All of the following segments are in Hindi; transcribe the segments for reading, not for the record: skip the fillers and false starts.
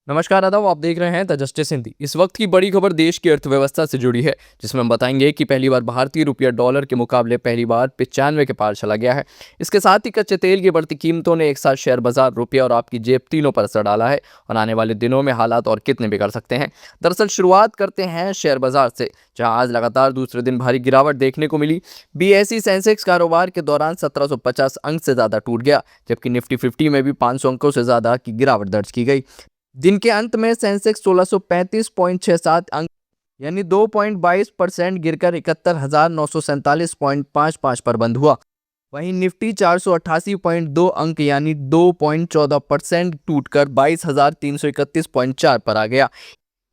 नमस्कार आदाब, आप देख रहे हैं द जस्टिस हिंदी। इस वक्त की बड़ी खबर देश की अर्थव्यवस्था से जुड़ी है, जिसमें हम बताएंगे कि पहली बार भारतीय रुपया डॉलर के मुकाबले पहली बार 95 के पार चला गया है। इसके साथ ही कच्चे तेल की बढ़ती कीमतों ने एक साथ शेयर बाजार, रुपया और आपकी जेब तीनों पर असर डाला है और आने वाले दिनों में हालात और कितने बिगड़ सकते हैं। दरअसल शुरुआत करते हैं शेयर बाजार से, जहां आज लगातार दूसरे दिन भारी गिरावट देखने को मिली। बीएसई सेंसेक्स कारोबार के दौरान 1750 अंक से ज्यादा टूट गया, जबकि निफ्टी 50 में भी 500 अंकों से ज्यादा की गिरावट दर्ज की गई। दिन के अंत में सेंसेक्स 1635.67 अंक यानी 2.22% गिरकर 71,947.55 पर बंद हुआ। वहीं निफ्टी 488.2 अंक यानी 2.14% टूटकर 22,331.4 पर आ गया।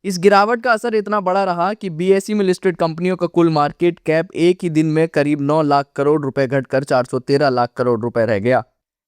इस गिरावट का असर इतना बड़ा रहा कि बीएसई में लिस्टेड कंपनियों का कुल मार्केट कैप एक ही दिन में करीब 9 लाख करोड़ रुपए घटकर 413 लाख करोड़ रुपए रह गया।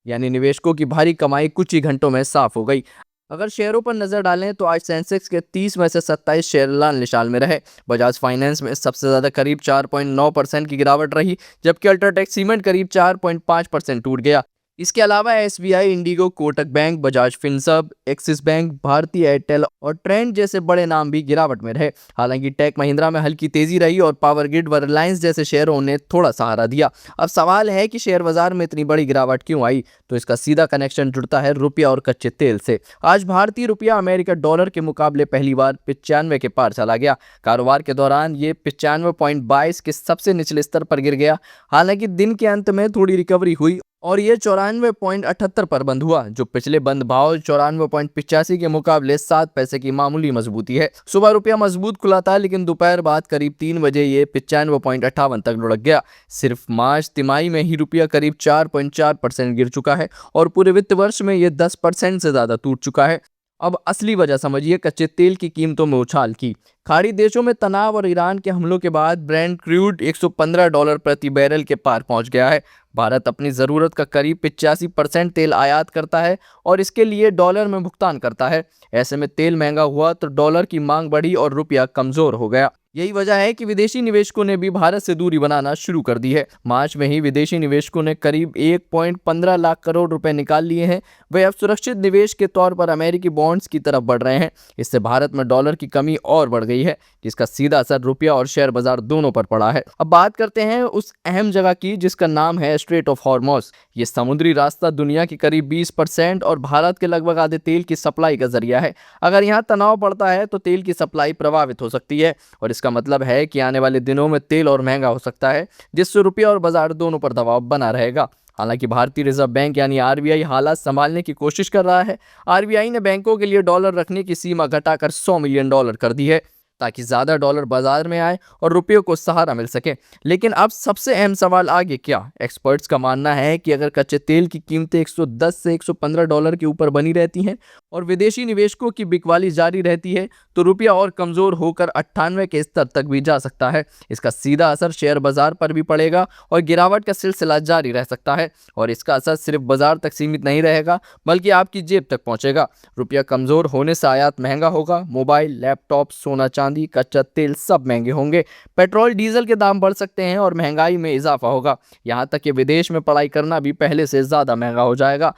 यानी निवेशकों की भारी कमाई कुछ ही घंटों में साफ हो गई। अगर शेयरों पर नजर डालें तो आज सेंसेक्स के 30 में से 27 शेयर लाल निशान में रहे। बजाज फाइनेंस में सबसे ज्यादा करीब 4.9% की गिरावट रही, जबकि अल्ट्राटेक सीमेंट करीब 4.5% टूट गया। इसके अलावा SBI, Indigo, Kotak bank, Bajaj Finserv, axis bank, भारतीय एयरटेल और ट्रेंड जैसे बड़े नाम भी गिरावट में रहे। हालांकि टेक महिंद्रा में हल्की तेजी रही और पावर ग्रिड व रिलायंस जैसे शेयरों ने थोड़ा सहारा दिया। अब सवाल है कि शेयर बाजार में इतनी बड़ी गिरावट क्यों आई, तो इसका सीधा कनेक्शन जुड़ता है रुपया और कच्चे तेल से। आज भारतीय रुपया अमेरिका डॉलर के मुकाबले पहली बार 95 के पार चला गया। कारोबार के दौरान ये 95.22 के सबसे निचले स्तर पर गिर गया। हालांकि दिन के अंत में थोड़ी रिकवरी हुई और ये 94.78 पर बंद हुआ, जो पिछले बंद भाव 94.85 के मुकाबले 7 पैसे की मामूली मजबूती है। सुबह रुपया मजबूत खुला था, लेकिन दोपहर बाद करीब 3 बजे ये 95.58 तक लुढ़क गया। सिर्फ मार्च तिमाही में ही रुपया करीब 4.4% गिर चुका है और पूरे वित्त वर्ष में ये 10% से ज्यादा टूट चुका है। अब असली वजह समझिए कच्चे तेल की कीमतों में उछाल की। खाड़ी देशों में तनाव और ईरान के हमलों के बाद ब्रेंट क्रूड $115 प्रति बैरल के पार पहुंच गया है। भारत अपनी ज़रूरत का करीब 85% तेल आयात करता है और इसके लिए डॉलर में भुगतान करता है। ऐसे में तेल महंगा हुआ तो डॉलर की मांग बढ़ी और रुपया कमजोर हो गया। यही वजह है कि विदेशी निवेशकों ने भी भारत से दूरी बनाना शुरू कर दी है। मार्च में ही विदेशी निवेशकों ने करीब 1.15 लाख करोड़ रुपए निकाल लिए हैं। वे अब सुरक्षित निवेश के तौर पर अमेरिकी बॉन्ड्स की तरफ बढ़ रहे हैं। इससे भारत में डॉलर की कमी और बढ़ गई है, जिसका सीधा असर रुपया और शेयर बाजार दोनों पर पड़ा है। अब बात करते हैं उस अहम जगह की जिसका नाम है स्ट्रेट ऑफ हॉर्मुज़। ये समुद्री रास्ता दुनिया की करीब 20% और भारत के लगभग आधे तेल की सप्लाई का जरिया है। अगर यहाँ तनाव बढ़ता है तो तेल की सप्लाई प्रभावित हो सकती है और इसका मतलब है कि आने वाले दिनों में तेल और महंगा हो सकता है, जिससे रुपया और बाजार दोनों पर दबाव बना रहेगा। हालांकि भारतीय रिजर्व बैंक यानी आरबीआई हालात संभालने की कोशिश कर रहा है। आरबीआई ने बैंकों के लिए डॉलर रखने की सीमा घटाकर $100 मिलियन कर दी है, ताकि ज्यादा डॉलर बाजार में आए और रुपये को सहारा मिल सके। लेकिन अब सबसे अहम सवाल आगे क्या? एक्सपर्ट्स का मानना है कि अगर कच्चे तेल की कीमतें 110 से $115 के ऊपर बनी रहती हैं और विदेशी निवेशकों की बिकवाली जारी रहती है, तो रुपया और कमजोर होकर 98 के स्तर तक भी जा सकता है। इसका सीधा असर शेयर बाजार पर भी पड़ेगा और गिरावट का सिलसिला जारी रह सकता है। और इसका असर सिर्फ बाजार तक सीमित नहीं रहेगा, बल्कि आपकी जेब तक पहुंचेगा। रुपया कमजोर होने से आयात महंगा होगा। मोबाइल, लैपटॉप, सोना, चांदी, कच्चा तेल सब महंगे होंगे। पेट्रोल, डीजल के दाम बढ़ सकते हैं और महंगाई में इजाफा होगा। यहाँ तक कि विदेश में पढ़ाई करना भी पहले से ज्यादा महंगा हो जाएगा।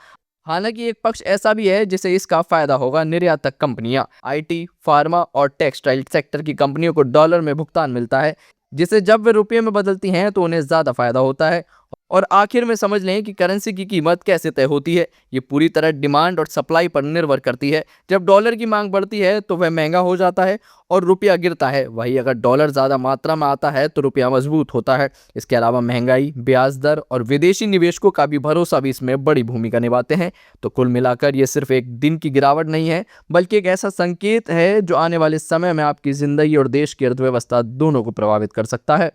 हालांकि एक पक्ष ऐसा भी है जिसे इसका फायदा होगा। निर्यातक कंपनियां, आईटी, फार्मा और टेक्सटाइल सेक्टर की कंपनियों को डॉलर में भुगतान मिलता है, जिसे जब वे रुपये में बदलती हैं तो उन्हें ज्यादा फायदा होता है। और आखिर में समझ लें कि करेंसी की कीमत कैसे तय होती है। ये पूरी तरह डिमांड और सप्लाई पर निर्भर करती है। जब डॉलर की मांग बढ़ती है तो वह महंगा हो जाता है और रुपया गिरता है। वहीं अगर डॉलर ज़्यादा मात्रा में आता है तो रुपया मजबूत होता है। इसके अलावा महंगाई, ब्याज दर और विदेशी निवेशकों का भी भरोसा भी इसमें बड़ी भूमिका निभाते हैं। तो कुल मिलाकर ये सिर्फ एक दिन की गिरावट नहीं है, बल्कि एक ऐसा संकेत है जो आने वाले समय में आपकी ज़िंदगी और देश की अर्थव्यवस्था दोनों को प्रभावित कर सकता है।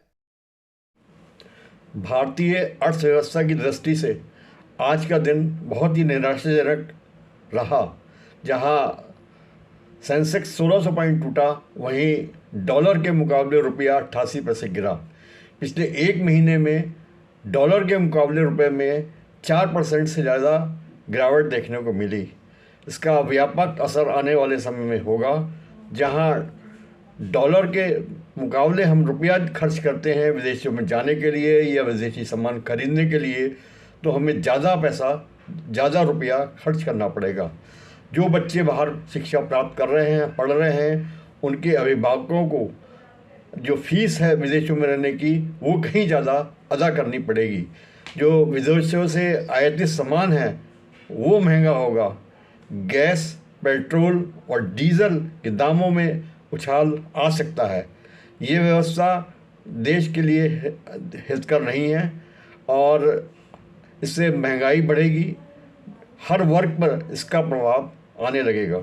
भारतीय अर्थव्यवस्था की दृष्टि से आज का दिन बहुत ही निराशाजनक रहा। जहां सेंसेक्स 1600 पॉइंट टूटा, वहीं डॉलर के मुकाबले रुपया 88 पैसे गिरा। पिछले एक महीने में डॉलर के मुकाबले रुपए में 4% से ज़्यादा गिरावट देखने को मिली। इसका व्यापक असर आने वाले समय में होगा। जहां डॉलर के मुकाबले हम रुपया खर्च करते हैं विदेशों में जाने के लिए या विदेशी सामान खरीदने के लिए, तो हमें ज़्यादा पैसा, ज़्यादा रुपया खर्च करना पड़ेगा। जो बच्चे बाहर शिक्षा प्राप्त कर रहे हैं, पढ़ रहे हैं, उनके अभिभावकों को जो फीस है विदेशों में रहने की वो कहीं ज़्यादा अदा करनी पड़ेगी। जो विदेशों से आयातित सामान है वो महंगा होगा। गैस, पेट्रोल और डीजल के दामों में उछाल आ सकता है। ये व्यवस्था देश के लिए हितकर नहीं है और इससे महंगाई बढ़ेगी, हर वर्ग पर इसका प्रभाव आने लगेगा।